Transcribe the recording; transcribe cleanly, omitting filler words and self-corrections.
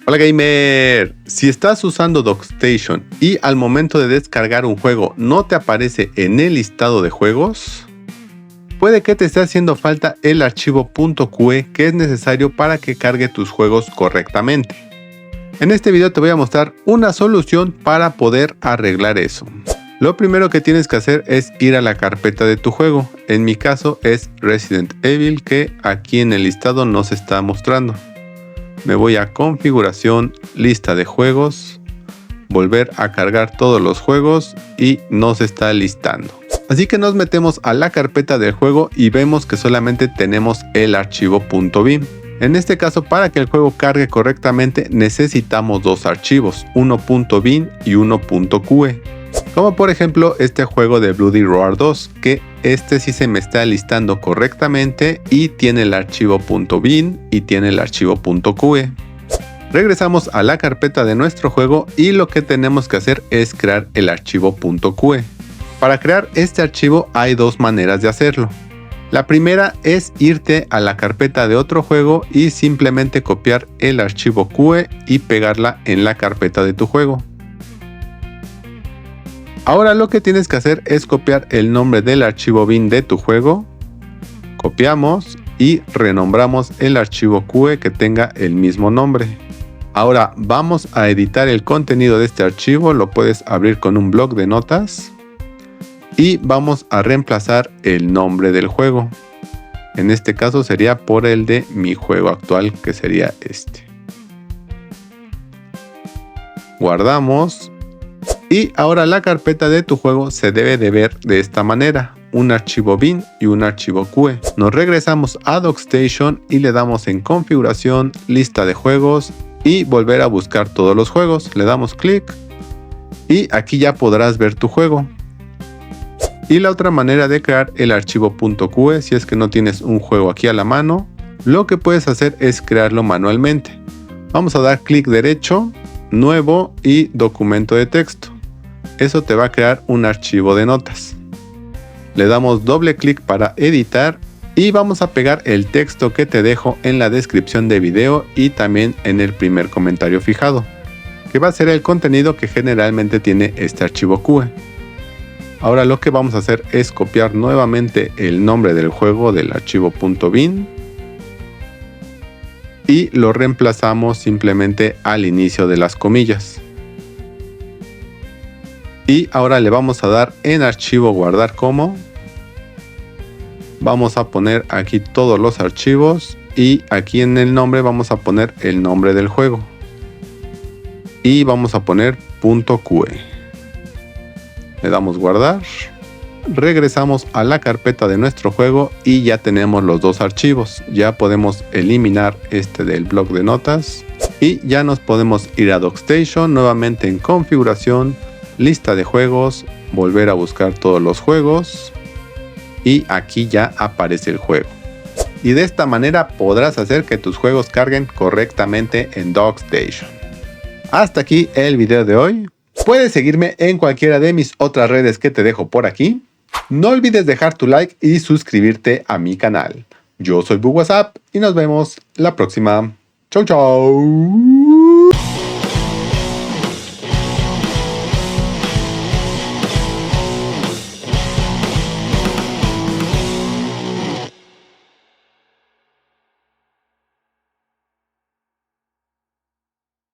Hola gamer, si estás usando DocStation y al momento de descargar un juego no te aparece en el listado de juegos, puede que te esté haciendo falta el archivo .qe que es necesario para que cargue tus juegos correctamente. En este video te voy a mostrar una solución para poder arreglar eso. Lo primero que tienes que hacer es ir a la carpeta de tu juego. En mi caso es Resident Evil, que aquí en el listado no se está mostrando. Me voy a configuración, lista de juegos, volver a cargar todos los juegos y no se está listando. Así que nos metemos a la carpeta del juego y vemos que solamente tenemos el archivo .bin. En este caso, para que el juego cargue correctamente necesitamos dos archivos, uno .bin y uno .qe. Como por ejemplo este juego de Bloody Roar 2, que este sí se me está listando correctamente y tiene el archivo .bin y tiene el archivo .qe. Regresamos a la carpeta de nuestro juego y lo que tenemos que hacer es crear el archivo .qe. Para crear este archivo hay dos maneras de hacerlo. La primera es irte a la carpeta de otro juego y simplemente copiar el archivo QE y pegarla en la carpeta de tu juego. Ahora lo que tienes que hacer es copiar el nombre del archivo bin de tu juego, copiamos y renombramos el archivo QE que tenga el mismo nombre. Ahora vamos a editar el contenido de este archivo, lo puedes abrir con un bloc de notas y vamos a reemplazar el nombre del juego. En este caso sería por el de mi juego actual, que sería este. Guardamos. Y ahora la carpeta de tu juego se debe de ver de esta manera, un archivo bin y un archivo QE. Nos regresamos a DocStation y le damos en configuración, lista de juegos y volver a buscar todos los juegos. Le damos clic y aquí ya podrás ver tu juego. Y la otra manera de crear el archivo .qe, si es que no tienes un juego aquí a la mano, lo que puedes hacer es crearlo manualmente. Vamos a dar clic derecho, nuevo y documento de texto. Eso te va a crear un archivo de notas. Le damos doble clic para editar y vamos a pegar el texto que te dejo en la descripción de video y también en el primer comentario fijado, que va a ser el contenido que generalmente tiene este archivo QE. Ahora lo que vamos a hacer es copiar nuevamente el nombre del juego del archivo .bin y lo reemplazamos simplemente al inicio de las comillas. Y ahora le vamos a dar en archivo guardar como. Vamos a poner aquí todos los archivos y aquí en el nombre vamos a poner el nombre del juego. Y vamos a poner .qe. Le damos guardar. Regresamos a la carpeta de nuestro juego y ya tenemos los dos archivos. Ya podemos eliminar este del bloc de notas y ya nos podemos ir a DocStation, nuevamente en configuración, lista de juegos, volver a buscar todos los juegos y aquí ya aparece el juego. Y de esta manera podrás hacer que tus juegos carguen correctamente en DocStation. Hasta aquí el video de hoy. Puedes seguirme en cualquiera de mis otras redes que te dejo por aquí. No olvides dejar tu like y suscribirte a mi canal. Yo soy BugWhatsApp y nos vemos la próxima. Chau chau.